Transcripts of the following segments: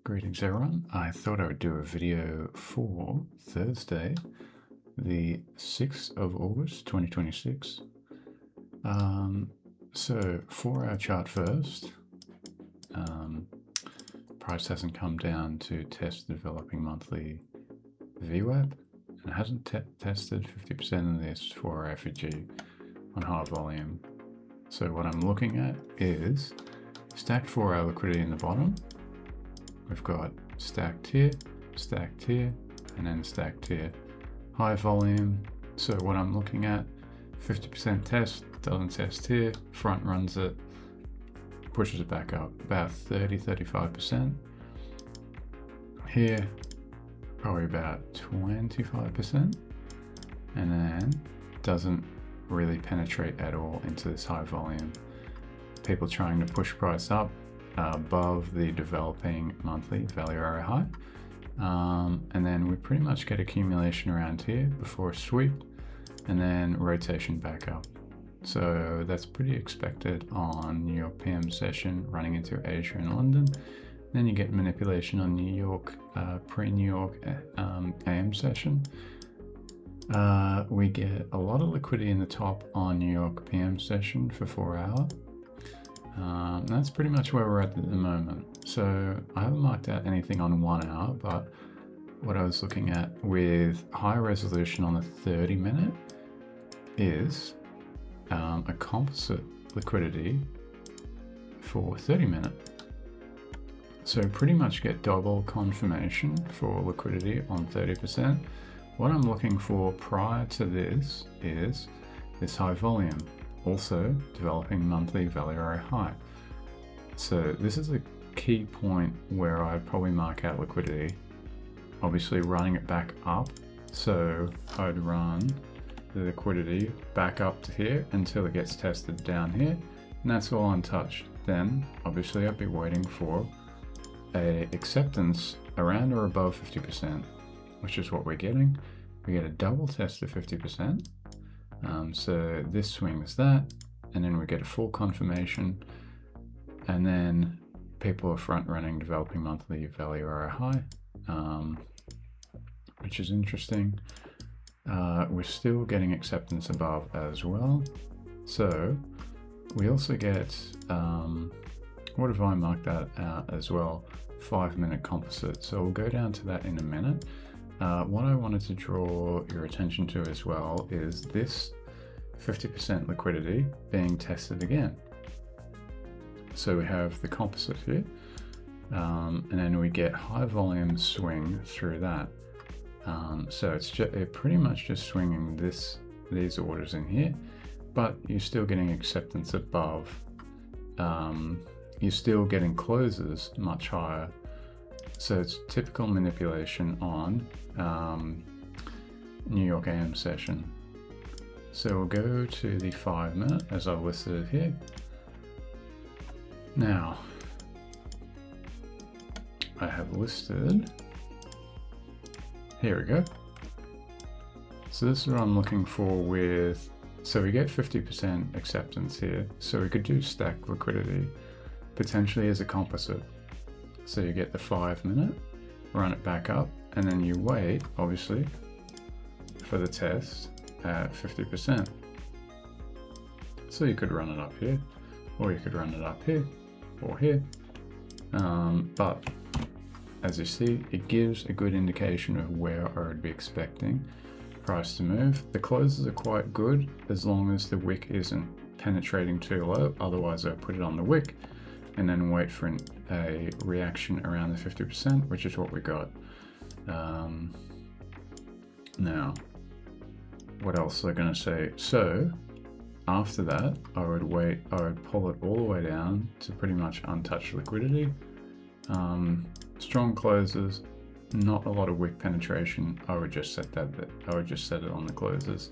Greetings everyone. I thought I would do a video for Thursday, the 6th of August 2026. So for our chart first, price hasn't come down to test the developing monthly VWAP, and it hasn't tested 50% in this for our FEG on high volume. So what I'm looking at is stacked 4-hour liquidity in the bottom. We've got stacked here, and then stacked here. High volume. So what I'm looking at, 50% test, doesn't test here, front runs it, pushes it back up about 30-35%. Here, probably about 25%, and then doesn't really penetrate at all into this high volume. People trying to push price up above the developing monthly value area high, and then we pretty much get accumulation around here before a sweep, and then rotation back up. So that's pretty expected on New York PM session running into Asia and London. Then you get manipulation on New York pre-New York AM session. We get a lot of liquidity in the top on New York PM session for 4 hour. That's pretty much where we're at the moment. So I haven't marked out anything on 1 hour, but what I was looking at with high resolution on the 30-minute is a composite liquidity for 30-minute. So pretty much get double confirmation for liquidity on 30%. What I'm looking for prior to this is this high volume. Also developing monthly value area high. So this is a key point where I'd probably mark out liquidity, obviously running it back up. So I'd run the liquidity back up to here until it gets tested down here, and that's all untouched. Then obviously I'd be waiting for a acceptance around or above 50%, which is what we're getting. We get a double test of 50%. So this swings that, and then we get a full confirmation, and then people are front running developing monthly value area high, which is interesting. We're still getting acceptance above as well. So we also get, what have I marked that out as well? 5-minute composite. So we'll go down to that in a minute. What I wanted to draw your attention to as well is this 50% liquidity being tested again. So we have the composite here, and then we get high volume swing through that. So it's pretty much just swinging these orders in here, but you're still getting acceptance above. You're still getting closes much higher. So it's typical manipulation on New York AM session. So we'll go to the 5-minute as I've listed it here. Now, I have listed, here we go. So this is what I'm looking for with, so we get 50% acceptance here. So we could do stack liquidity potentially as a composite. So you get the 5-minute, run it back up, and then you wait, obviously, for the test at 50%. So you could run it up here, or you could run it up here, or here. But as you see, it gives a good indication of where I would be expecting price to move. The closes are quite good as long as the wick isn't penetrating too low. Otherwise, I put it on the wick and then wait for a reaction around the 50%, which is what we got. Now, what else was I going to say? So after that, I would pull it all the way down to pretty much untouched liquidity. Strong closes, not a lot of wick penetration. I would just set it on the closes.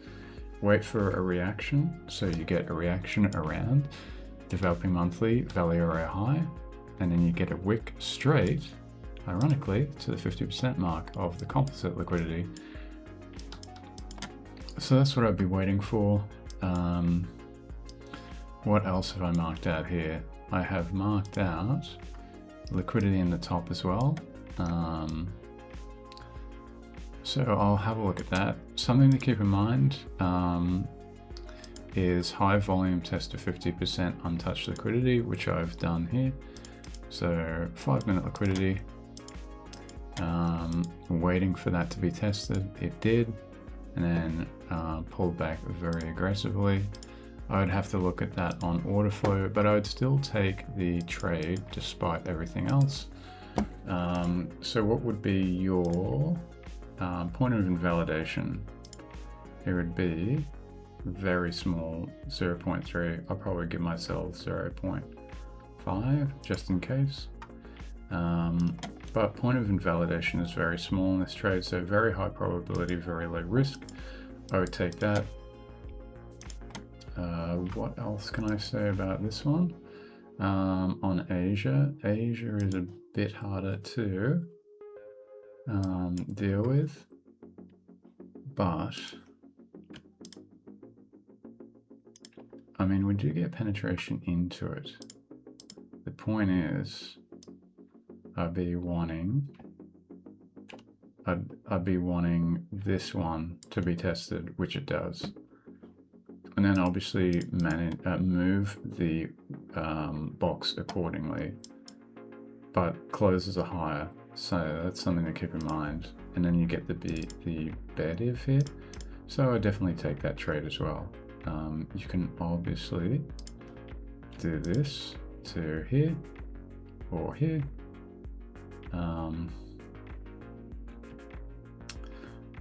Wait for a reaction. So you get a reaction around developing monthly value area high, and then you get a wick straight, ironically, to the 50% mark of the composite liquidity. So that's what I'd be waiting for. What else have I marked out here? I have marked out liquidity in the top as well. So I'll have a look at that. Something to keep in mind is high volume test to 50% untouched liquidity, which I've done here. So 5-minute liquidity, waiting for that to be tested. It did, and then pulled back very aggressively. I would have to look at that on order flow, but I would still take the trade despite everything else. So what would be your point of invalidation? It would be very small, 0.3. I'll probably give myself 0.5 just in case. But point of invalidation is very small in this trade, so very high probability, very low risk. I would take that. What else can I say about this one? On Asia is a bit harder to deal with, but I mean, we do get penetration into it. The point is, I'd be wanting this one to be tested, which it does, and then obviously move the box accordingly, but closes are higher, so that's something to keep in mind. And then you get the bear div here, so I definitely take that trade as well. You can obviously do this to here or here,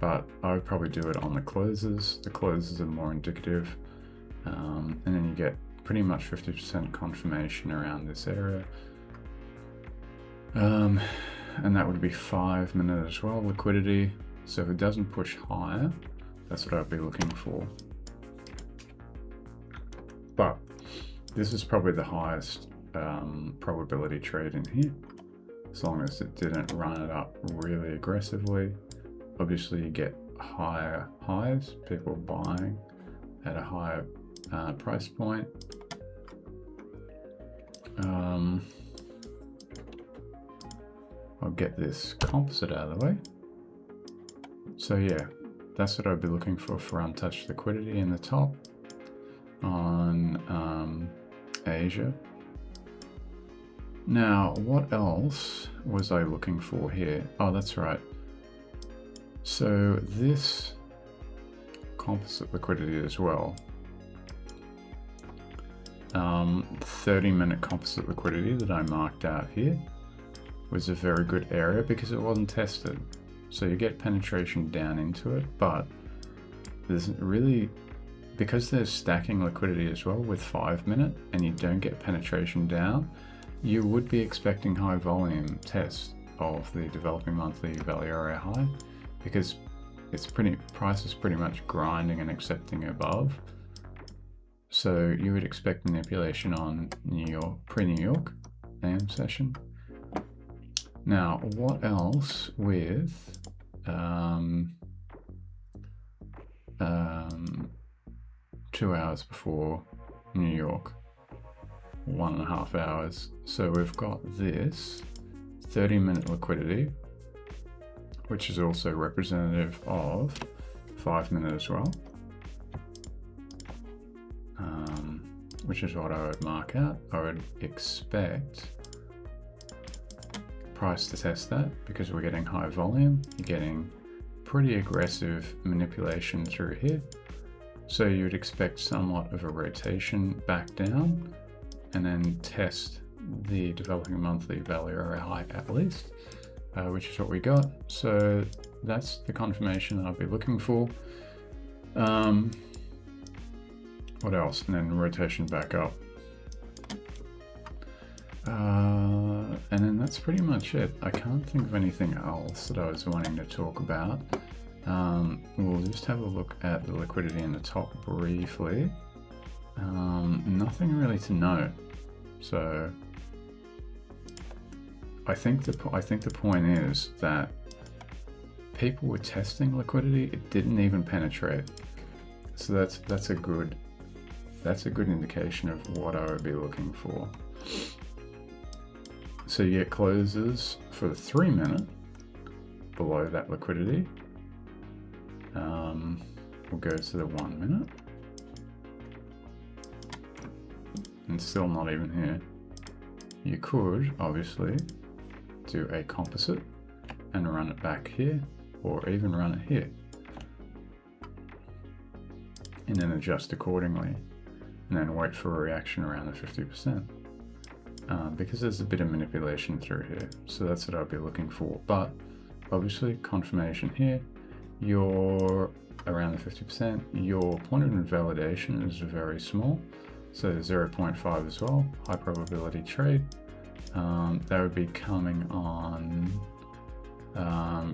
but I would probably do it on the closes. The closes are more indicative, and then you get pretty much 50% confirmation around this area, and that would be 5-minute as well, liquidity. So if it doesn't push higher, that's what I'd be looking for. But this is probably the highest probability trade in here, as long as it didn't run it up really aggressively. Obviously you get higher highs, people buying at a higher price point. I'll get this composite out of the way. So yeah, that's what I'd be looking for untouched liquidity in the top on Asia. Now, what else was I looking for here? Oh, that's right. So this composite liquidity as well. 30-minute composite liquidity that I marked out here was a very good area because it wasn't tested. So you get penetration down into it, but there's really, because there's stacking liquidity as well with 5-minute and you don't get penetration down, you would be expecting high volume tests of the developing monthly value area high, because price is pretty much grinding and accepting above. So you would expect manipulation on New York, pre-New York AM session. Now, what else with 2 hours before New York, 1.5 hours. So we've got this 30-minute liquidity, which is also representative of 5-minute as well, which is what I would mark out. I would expect price to test that because we're getting high volume, you're getting pretty aggressive manipulation through here. So you would expect somewhat of a rotation back down and then test the developing monthly value area high at least, which is what we got. So that's the confirmation that I'll be looking for. What else? And then rotation back up. And then that's pretty much it. I can't think of anything else that I was wanting to talk about. We'll just have a look at the liquidity in the top briefly. Nothing really to note. So I think the point is that people were testing liquidity. It didn't even penetrate. So that's a good indication of what I would be looking for. So you get closes for the 3 minute below that liquidity. We'll go to the 1 minute. And still not even here. You could obviously do a composite and run it back here, or even run it here. And then adjust accordingly. And then wait for a reaction around the 50%. Because there's a bit of manipulation through here. So that's what I'll be looking for. But obviously confirmation here, you're around the 50%. Your point of invalidation is very small. So 0.5 as well, high probability trade. That would be coming on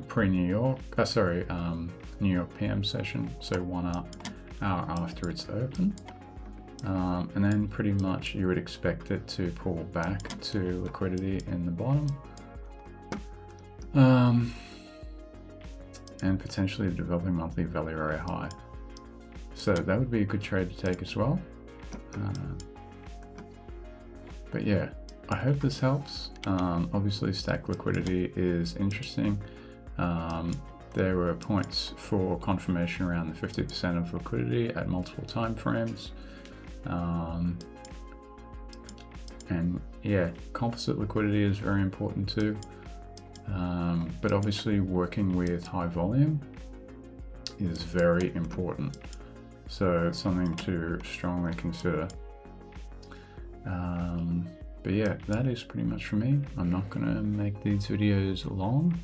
pre-New York, New York PM session. So 1 hour after it's open. And then pretty much you would expect it to pull back to liquidity in the bottom. And potentially developing monthly value area high. So that would be a good trade to take as well. But yeah, I hope this helps. Obviously stack liquidity is interesting. There were points for confirmation around the 50% of liquidity at multiple time frames. And yeah, composite liquidity is very important too. But obviously working with high volume is very important. So it's something to strongly consider. But yeah, that is pretty much for me. I'm not gonna make these videos long.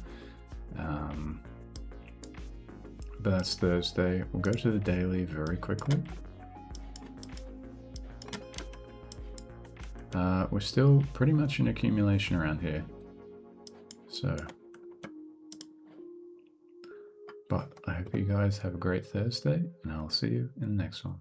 But that's Thursday. We'll go to the daily very quickly. We're still pretty much in accumulation around here. So, but I hope you guys have a great Thursday, and I'll see you in the next one.